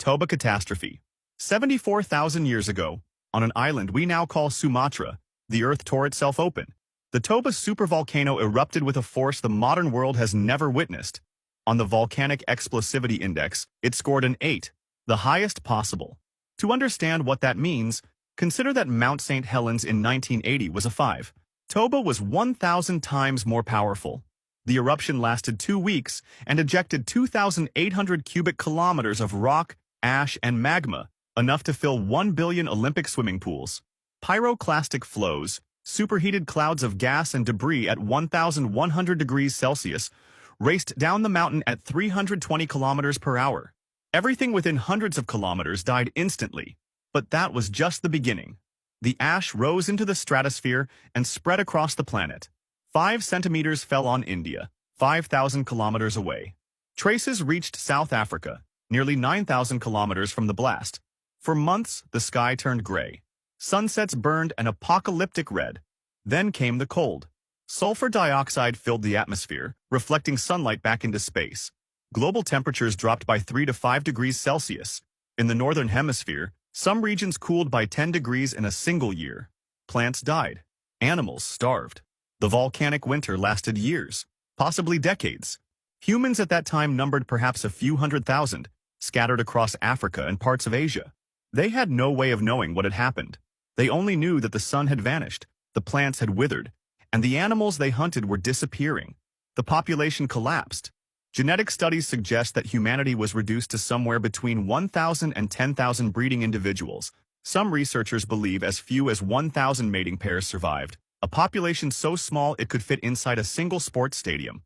Toba catastrophe. 74,000 years ago, on an island we now call Sumatra, the Earth tore itself open. The Toba supervolcano erupted with a force the modern world has never witnessed. On the Volcanic Explosivity Index, it scored an 8, the highest possible. To understand what that means, consider that Mount St. Helens in 1980 was a 5. Toba was 1,000 times more powerful. The eruption lasted 2 weeks and ejected 2,800 cubic kilometers of rock, ash, and magma, enough to fill 1 billion Olympic swimming pools. Pyroclastic flows, superheated clouds of gas and debris at 1,100 degrees Celsius, raced down the mountain at 320 kilometers per hour. Everything within hundreds of kilometers died instantly. But that was just the beginning. The ash rose into the stratosphere and spread across the planet. 5 centimeters fell on India, 5,000 kilometers away. Traces reached South Africa, nearly 9,000 kilometers from the blast. For months, the sky turned gray. Sunsets burned an apocalyptic red. Then came the cold. Sulfur dioxide filled the atmosphere, reflecting sunlight back into space. Global temperatures dropped by 3 to 5 degrees Celsius. In the northern hemisphere, some regions cooled by 10 degrees in a single year. Plants died. Animals starved. The volcanic winter lasted years, possibly decades. Humans at that time numbered perhaps a few 100,000, scattered across Africa and parts of Asia. They had no way of knowing what had happened. They only knew that the sun had vanished, the plants had withered, and the animals they hunted were disappearing. The population collapsed. Genetic studies suggest that humanity was reduced to somewhere between 1,000 and 10,000 breeding individuals. Some researchers believe as few as 1,000 mating pairs survived, a population so small it could fit inside a single sports stadium.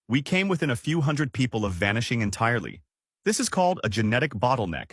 We came within a few hundred people of vanishing entirely. This is called a genetic bottleneck.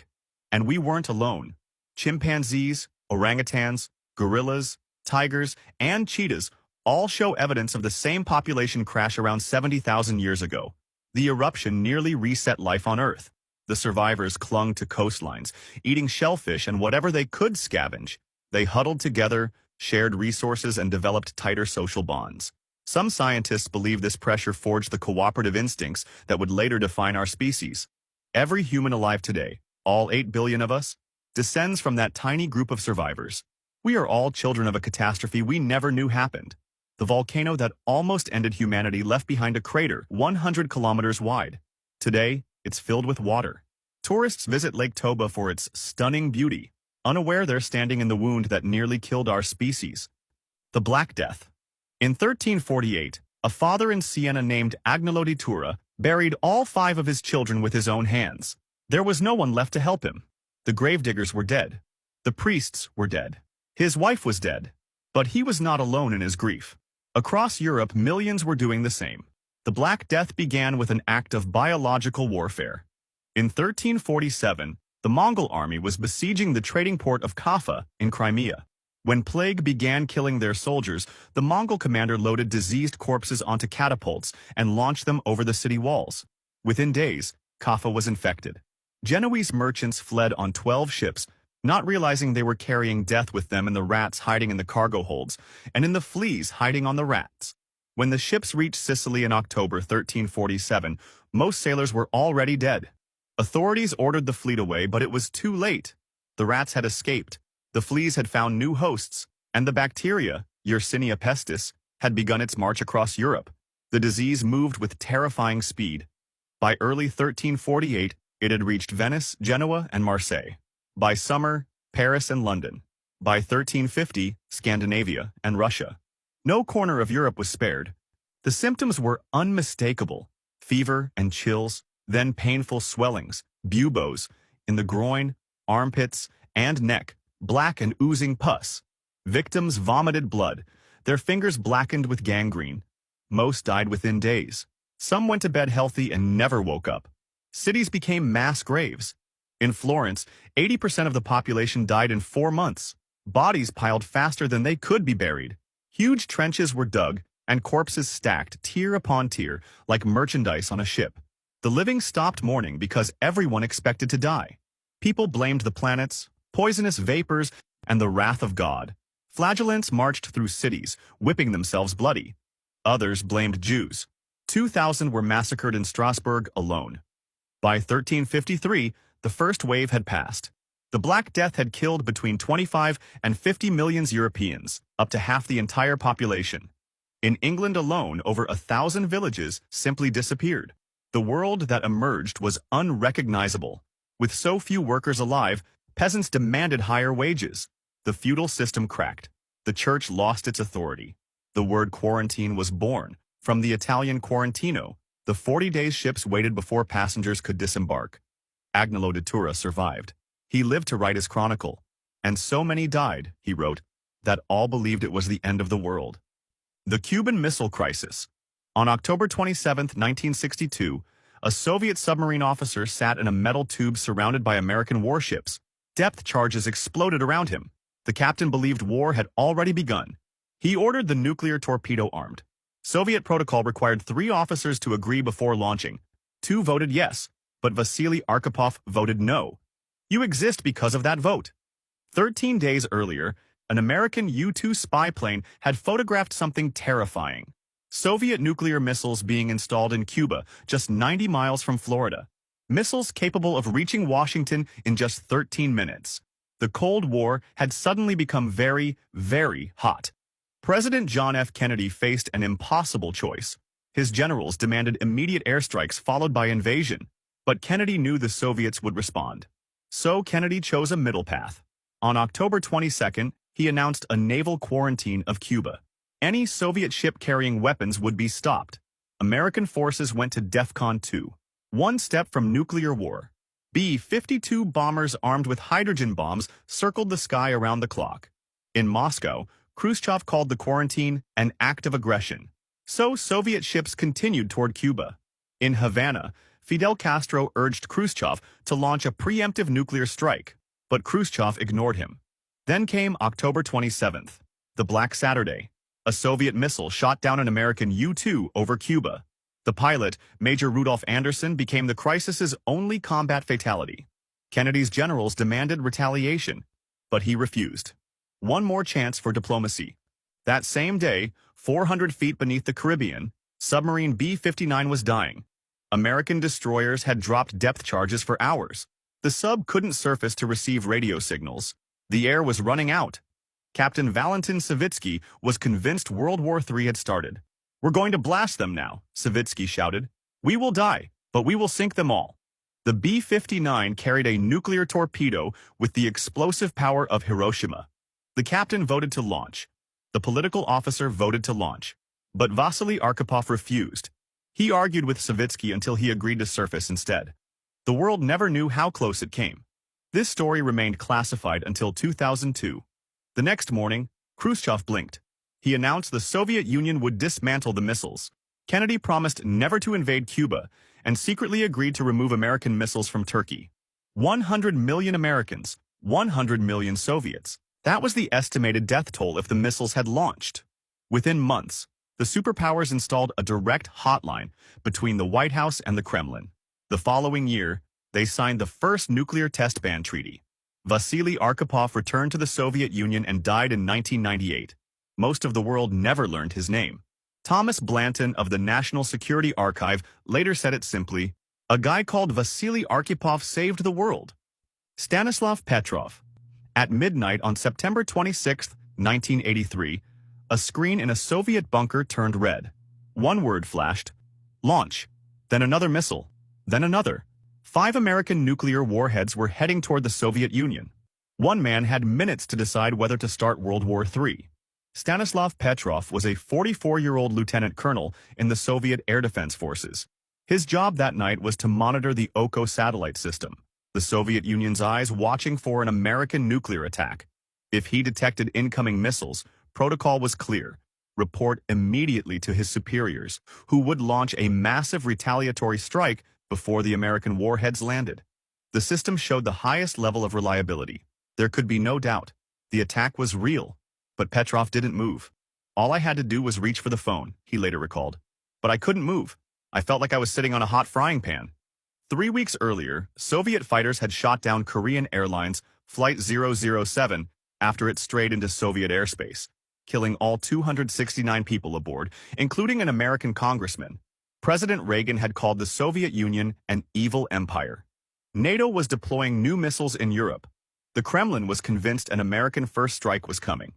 And we weren't alone. Chimpanzees, orangutans, gorillas, tigers, and cheetahs all show evidence of the same population crash around 70,000 years ago. The eruption nearly reset life on Earth. The survivors clung to coastlines, eating shellfish and whatever they could scavenge. They huddled together, shared resources, and developed tighter social bonds. Some scientists believe this pressure forged the cooperative instincts that would later define our species. Every human alive today, all 8 billion of us, descends from that tiny group of survivors. We are all children of a catastrophe we never knew happened. The volcano that almost ended humanity left behind a crater 100 kilometers wide. Today, it's filled with water. Tourists visit Lake Toba for its stunning beauty, unaware they're standing in the wound that nearly killed our species. The Black Death. In 1348, a father in Siena named Agnolo di Tura buried all 5 of his children with his own hands. There was no one left to help him. The gravediggers were dead. The priests were dead. His wife was dead. But he was not alone in his grief. Across Europe, millions were doing the same. The Black Death began with an act of biological warfare. In 1347, the Mongol army was besieging the trading port of Kaffa in Crimea. When plague began killing their soldiers, the Mongol commander loaded diseased corpses onto catapults and launched them over the city walls. Within days, Kaffa was infected. Genoese merchants fled on 12 ships, not realizing they were carrying death with them in the rats hiding in the cargo holds, and in the fleas hiding on the rats. When the ships reached Sicily in October 1347, most sailors were already dead. Authorities ordered the fleet away, but it was too late. The rats had escaped, the fleas had found new hosts, and the bacteria, Yersinia pestis, had begun its march across Europe. The disease moved with terrifying speed. By early 1348, it had reached Venice, Genoa, and Marseille. By summer, Paris and London. By 1350, Scandinavia and Russia. No corner of Europe was spared. The symptoms were unmistakable: fever and chills, then painful swellings, buboes, in the groin, armpits, and neck, black and oozing pus. Victims vomited blood, their fingers blackened with gangrene. Most died within days. Some went to bed healthy and never woke up. Cities became mass graves. In Florence, 80% of the population died in 4 months. Bodies piled faster than they could be buried. Huge trenches were dug, and corpses stacked tier upon tier, like merchandise on a ship. The living stopped mourning because everyone expected to die. People blamed the planets, poisonous vapors, and the wrath of God. Flagellants marched through cities, whipping themselves bloody. Others blamed Jews. 2,000 were massacred in Strasbourg alone. By 1353, The first wave had passed. The Black Death had killed between 25 and 50 million Europeans, up to half the entire population. In England alone, over 1,000 villages simply disappeared. The world that emerged was unrecognizable. With so few workers alive, peasants demanded higher wages. The feudal system cracked. The church lost its authority. The word quarantine was born, from the Italian quarantino, the 40 days ships waited before passengers could disembark. Agnolo di Tura survived. He lived to write his chronicle. And so many died, he wrote, that all believed it was the end of the world. The Cuban Missile Crisis. On October 27, 1962, a Soviet submarine officer sat in a metal tube surrounded by American warships. Depth charges exploded around him. The captain believed war had already begun. He ordered the nuclear torpedo armed. Soviet protocol required 3 officers to agree before launching. 2 voted yes, but Vasily Arkhipov voted no. You exist because of that vote. 13 days earlier, an American U-2 spy plane had photographed something terrifying. Soviet nuclear missiles being installed in Cuba, just 90 miles from Florida. Missiles capable of reaching Washington in just 13 minutes. The Cold War had suddenly become very, very hot. President John F. Kennedy faced an impossible choice. His generals demanded immediate airstrikes followed by invasion. But Kennedy knew the Soviets would respond. So Kennedy chose a middle path. On October 22nd, he announced a naval quarantine of Cuba. Any Soviet ship carrying weapons would be stopped. American forces went to DEFCON 2. One step from nuclear war. B-52 bombers armed with hydrogen bombs circled the sky around the clock. In Moscow, Khrushchev called the quarantine an act of aggression. So Soviet ships continued toward Cuba. In Havana, Fidel Castro urged Khrushchev to launch a preemptive nuclear strike, but Khrushchev ignored him. Then came October 27th, the Black Saturday. A Soviet missile shot down an American U-2 over Cuba. The pilot, Major Rudolph Anderson, became the crisis's only combat fatality. Kennedy's generals demanded retaliation, but he refused. One more chance for diplomacy. That same day, 400 feet beneath the Caribbean, submarine B-59 was dying. American destroyers had dropped depth charges for hours. The sub couldn't surface to receive radio signals. The air was running out. Captain Valentin Savitsky was convinced World War III had started. "We're going to blast them now," Savitsky shouted. "We will die, but we will sink them all." The B-59 carried a nuclear torpedo with the explosive power of Hiroshima. The captain voted to launch. The political officer voted to launch. But Vasily Arkhipov refused. He argued with Savitsky until he agreed to surface instead. The world never knew how close it came. This story remained classified until 2002. The next morning, Khrushchev blinked. He announced the Soviet Union would dismantle the missiles. Kennedy promised never to invade Cuba and secretly agreed to remove American missiles from Turkey. 100 million Americans, 100 million Soviets. That was the estimated death toll if the missiles had launched. Within months, the superpowers installed a direct hotline between the White House and the Kremlin. The following year, they signed the first nuclear test ban treaty. Vasily Arkhipov returned to the Soviet Union and died in 1998. Most of the world never learned his name. Thomas Blanton of the National Security Archive later said it simply, "A guy called Vasily Arkhipov saved the world." Stanislav Petrov. At midnight on September 26, 1983, a screen in a Soviet bunker turned red. One word flashed: launch. Then another missile. Then another. 5 American nuclear warheads were heading toward the Soviet Union. One man had minutes to decide whether to start World War III. Stanislav Petrov was a 44-year-old lieutenant colonel in the Soviet Air Defense Forces. His job that night was to monitor the Oko satellite system, the Soviet Union's eyes watching for an American nuclear attack. If he detected incoming missiles, protocol was clear: report immediately to his superiors, who would launch a massive retaliatory strike before the American warheads landed. The system showed the highest level of reliability. There could be no doubt. The attack was real, but Petrov didn't move. "All I had to do was reach for the phone," he later recalled. "But I couldn't move. I felt like I was sitting on a hot frying pan." 3 weeks earlier, Soviet fighters had shot down Korean Airlines Flight 007 after it strayed into Soviet airspace, killing all 269 people aboard, including an American congressman. President Reagan had called the Soviet Union an evil empire. NATO was deploying new missiles in Europe. The Kremlin was convinced an American first strike was coming.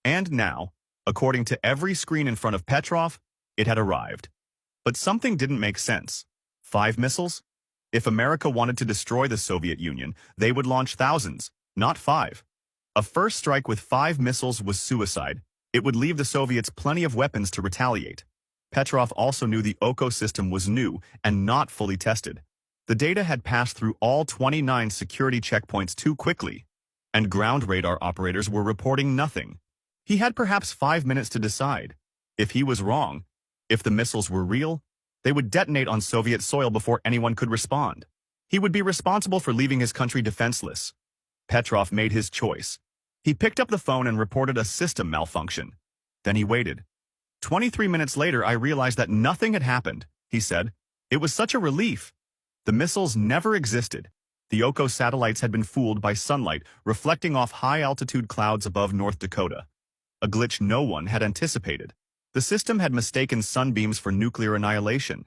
And now, according to every screen in front of Petrov, it had arrived. But something didn't make sense. 5 missiles? If America wanted to destroy the Soviet Union, they would launch thousands, not 5. A first strike with 5 missiles was suicide. It would leave the Soviets plenty of weapons to retaliate. Petrov also knew the OCO system was new and not fully tested. The data had passed through all 29 security checkpoints too quickly, and ground radar operators were reporting nothing. He had perhaps 5 minutes to decide. If he was wrong, if the missiles were real, they would detonate on Soviet soil before anyone could respond. He would be responsible for leaving his country defenseless. Petrov made his choice. He picked up the phone and reported a system malfunction. Then he waited. 23 minutes later, I realized that nothing had happened, he said. It was such a relief. The missiles never existed. The OCO satellites had been fooled by sunlight reflecting off high-altitude clouds above North Dakota. A glitch no one had anticipated. The system had mistaken sunbeams for nuclear annihilation.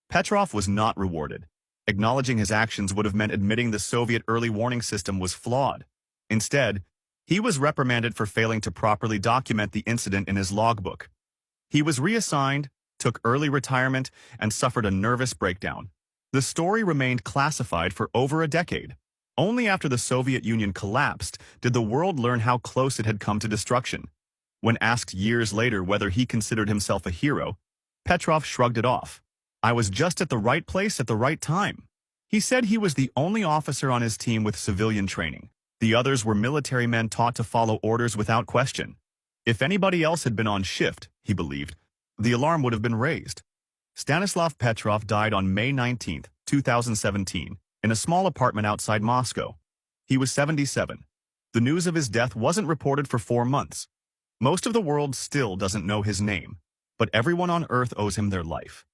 Petrov was not rewarded. Acknowledging his actions would have meant admitting the Soviet early warning system was flawed. Instead, he was reprimanded for failing to properly document the incident in his logbook. He was reassigned, took early retirement, and suffered a nervous breakdown. The story remained classified for over a decade. Only after the Soviet Union collapsed did the world learn how close it had come to destruction. When asked years later whether he considered himself a hero, Petrov shrugged it off. I was just at the right place at the right time. He said he was the only officer on his team with civilian training. The others were military men taught to follow orders without question. If anybody else had been on shift, he believed, the alarm would have been raised. Stanislav Petrov died on May 19, 2017, in a small apartment outside Moscow. He was 77. The news of his death wasn't reported for 4 months. Most of the world still doesn't know his name, but everyone on Earth owes him their life.